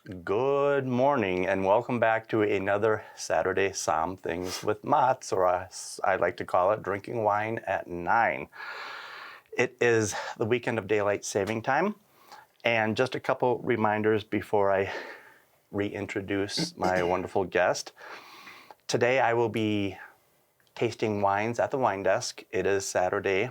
Good morning and welcome back to another Saturday Somm-things with Mott's, or as I like to call it, drinking wine at 9. It is the weekend of daylight saving time, and just a couple reminders before I reintroduce my wonderful guest. Today I will be tasting wines at the wine desk. It is Saturday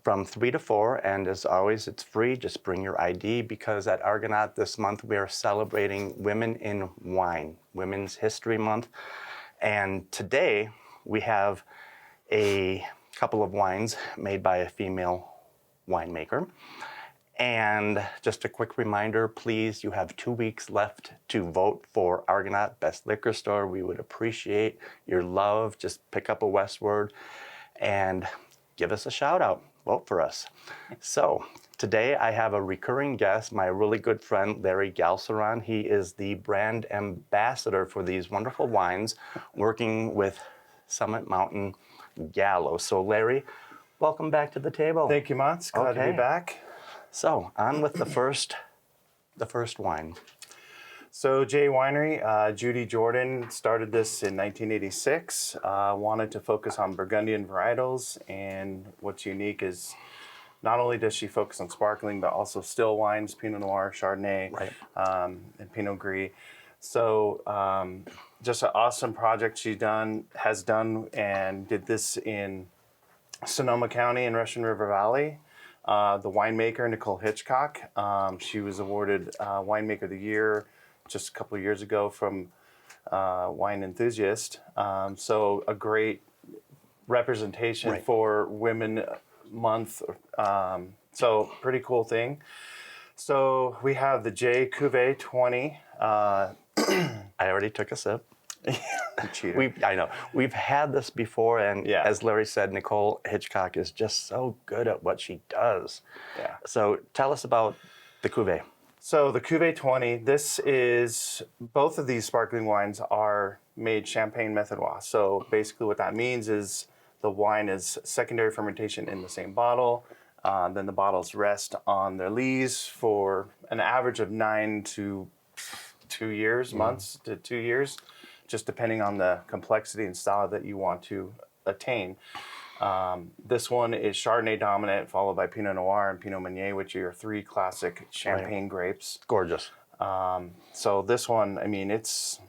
from 3 to 4, and as always, it's free. Just bring your ID, because at Argonaut this month we are celebrating Women in Wine, Women's History Month. And today we have a couple of wines made by a female winemaker. And just a quick reminder, please, you have 2 weeks left to vote for Argonaut Best Liquor Store. We would appreciate your love. Just pick up a Westward and give us a shout out. Vote for us. So today I have a recurring guest, my really good friend, Larry Galceron. He is the brand ambassador for these wonderful wines, working with Summit Mountain Gallo. So Larry, welcome back to the table. Thank you, Mats. Glad to be back. So on with the first wine. So J Winery, Judy Jordan started this in 1986. Wanted to focus on Burgundian varietals, and what's unique is not only does she focus on sparkling, but also still wines, Pinot Noir, Chardonnay, Right. And Pinot Gris. So just an awesome project has done, and did this in Sonoma County in Russian River Valley. The winemaker, Nicole Hitchcock, she was awarded Winemaker of the Year just a couple of years ago from Wine Enthusiast. So a great representation for Women Month. So pretty cool thing. So we have the J Cuvée 20. I already took a sip. Cheater. I know. We've had this before, and Yeah. as Larry said, Nicole Hitchcock is just so good at what she does. Yeah. So tell us about the cuvee. So the Cuvée 20, both of these sparkling wines are made champagne methodois. So basically what that means is the wine is secondary fermentation in the same bottle. Then the bottles rest on their lees for an average of 9 to 2 years, months to 2 years, just depending on the complexity and style that you want to attain. This one is Chardonnay dominant, followed by Pinot Noir and Pinot Meunier, which are your 3 classic champagne grapes. Gorgeous. So this one, I mean, it's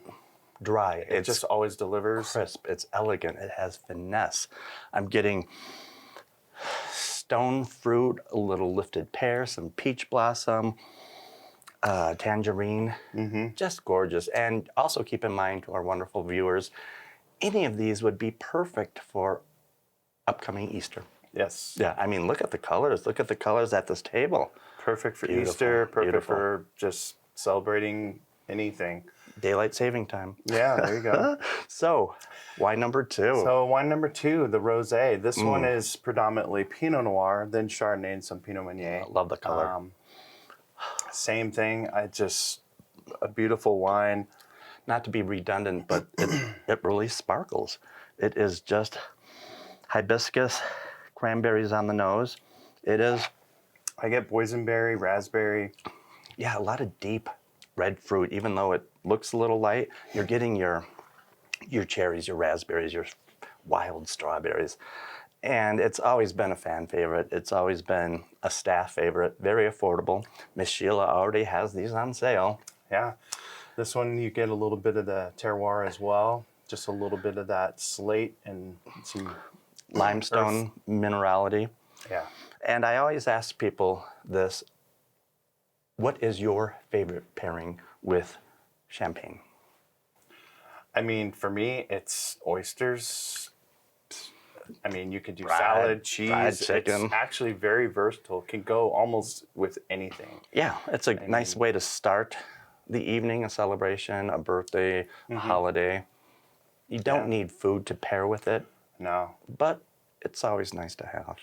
Dry. it just always delivers. Crisp. It's elegant. It has finesse. I'm getting stone fruit, a little lifted pear, some peach blossom, tangerine. Just gorgeous. And also keep in mind, to our wonderful viewers, any of these would be perfect for upcoming Easter. Yes. Yeah, I mean, look at the colors. Look at the colors at this table. Perfect for Beautiful, Easter, perfect beautiful. for just celebrating anything. Daylight saving time. Yeah, there you go. So, wine number 2. So wine number 2, the Rosé. This one is predominantly Pinot Noir, then Chardonnay and some Pinot Meunier. I love the color. Same thing. A beautiful wine. Not to be redundant, but it really sparkles. It is just hibiscus, cranberries on the nose. It is, I get boysenberry, raspberry. yeah, a lot of deep red fruit. Even though it looks a little light, you're getting your cherries, your raspberries, your wild strawberries. And it's always been a fan favorite. It's always been a staff favorite. Very affordable. Miss Sheila already has these on sale. Yeah. This one you get a little bit of the terroir as well. Just a little bit of that slate and some Limestone minerality. Yeah. And I always ask people this: what is your favorite pairing with champagne? I mean, for me, it's oysters. I mean, you could do Fried- salad, cheese. fried chicken. It's actually very versatile. Can go almost with anything. Yeah, it's a nice way to start the evening, a celebration, a birthday, a holiday. You don't need food to pair with it, No, but it's always nice to have.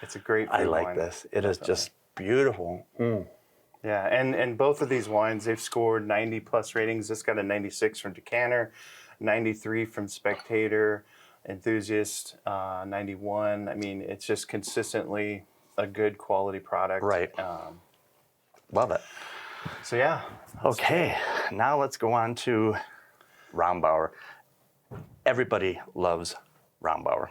it's a great food I like wine. this. It is just beautiful. Yeah, and both of these wines, they've scored 90 plus ratings. This got a 96 from Decanter, 93 from Spectator, Enthusiast, 91. I mean, it's just consistently a good quality product. Right. Love it. So yeah. Okay, now let's go on to Rombauer. Everybody loves Rombauer.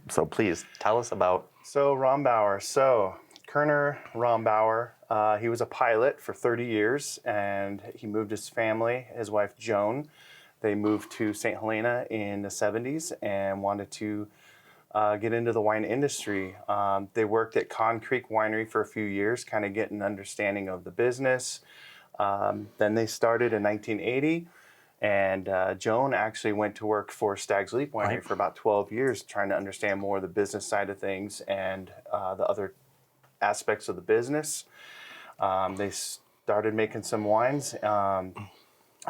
So please tell us about. So Rombauer. So Kerner Rombauer, he was a pilot for 30 years, and he moved his family, his wife Joan. They moved to St. Helena in the 70s and wanted to get into the wine industry. They worked at Con Creek Winery for a few years, kind of get an understanding of the business. Then they started in 1980. And Joan actually went to work for Stag's Leap Winery Right. for about 12 years, trying to understand more of the business side of things and the other aspects of the business. They started making some wines in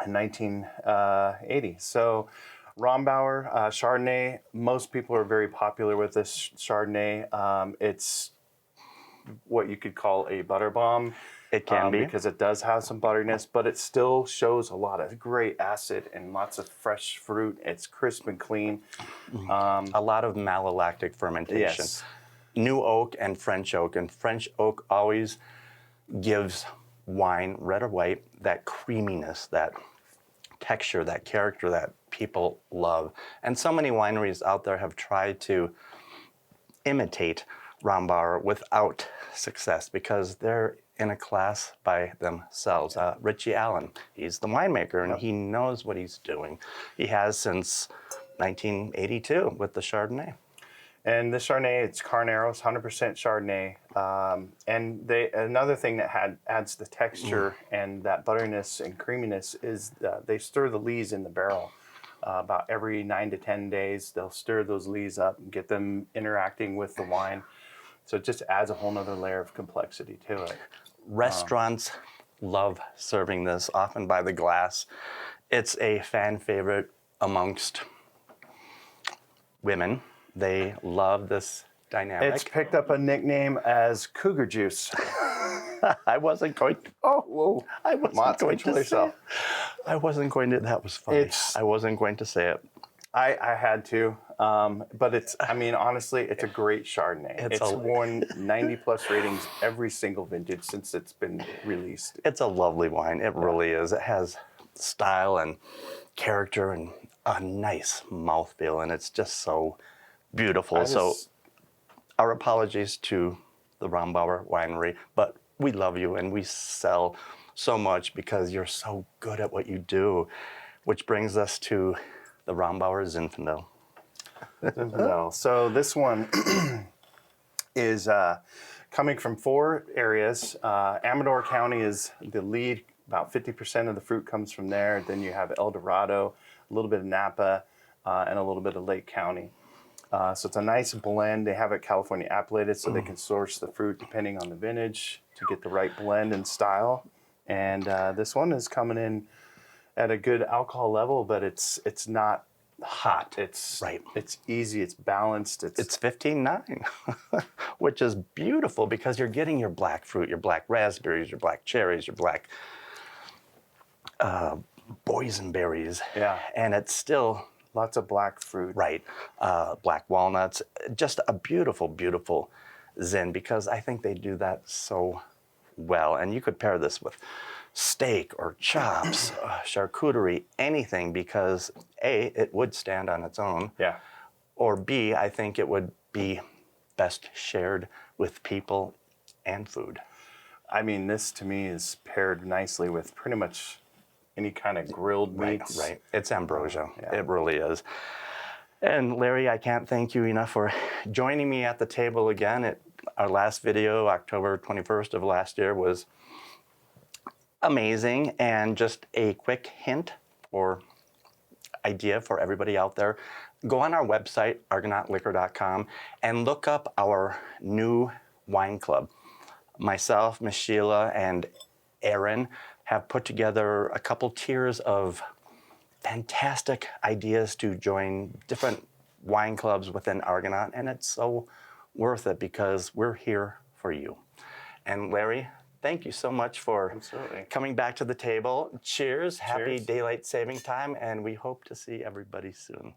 1980. So Rombauer Chardonnay, most people are very popular with this Chardonnay. It's what you could call a butter bomb. It can be. Because it does have some butteriness, but it still shows a lot of great acid and lots of fresh fruit. It's crisp and clean. A lot of malolactic fermentation. Yes. New oak and French oak. And French oak always gives wine, red or white, that creaminess, that texture, that character that people love. And so many wineries out there have tried to imitate Rombauer without success because they're in a class by themselves. Richie Allen, he's the winemaker and he knows what he's doing. He has since 1982 with the Chardonnay. And this Chardonnay, it's Carneros, 100% Chardonnay. And another thing that adds the texture and that butteriness and creaminess is they stir the lees in the barrel. About every 9 to 10 days, they'll stir those lees up and get them interacting with the wine. So it just adds a whole nother layer of complexity to it. Restaurants love serving this, often by the glass. It's a fan favorite amongst women. They love this dynamic. It's picked up a nickname as Cougar Juice. I wasn't going to. Oh, whoa! I wasn't going to say it. I wasn't going to. That was funny. I wasn't going to say it. I had to, but it's. I mean, honestly, it's a great Chardonnay. It's won 90+ ratings every single vintage since it's been released. It's a lovely wine. It really is. It has style and character and a nice mouthfeel, and it's just so beautiful. So, our apologies to the Rombauer Winery, but we love you and we sell so much because you're so good at what you do, which brings us to the Rombauer Zinfandel. So this one is coming from 4 areas. Amador County is the lead. About 50% of the fruit comes from there. Then you have El Dorado, a little bit of Napa, and a little bit of Lake County. So it's a nice blend. They have it California appellated, so they can source the fruit depending on the vintage to get the right blend and style. And this one is coming in at a good alcohol level, but it's not hot. It's easy. It's balanced. It's 15.9, which is beautiful because you're getting your black fruit, your black raspberries, your black cherries, your black boysenberries. Yeah. And it's still lots of black fruit. Right. Black walnuts. Just a beautiful, beautiful Zin because I think they do that so well. And you could pair this with steak or chops, charcuterie, anything because A, it would stand on its own. Yeah. Or B, I think it would be best shared with people and food. I mean, this to me is paired nicely with pretty much any kind of grilled meats. Right. It's ambrosia. It really is. And Larry, I can't thank you enough for joining me at the table again. Our last video, October 21st of last year, was amazing. And just a quick hint or idea for everybody out there, go on our website, argonautliquor.com, and look up our new wine club. Myself, Miss Sheila, and Aaron have put together a couple tiers of fantastic ideas to join different wine clubs within Argonaut, and it's so worth it because we're here for you. And Larry, thank you so much for coming back to the table. Cheers. Happy daylight saving time, and we hope to see everybody soon.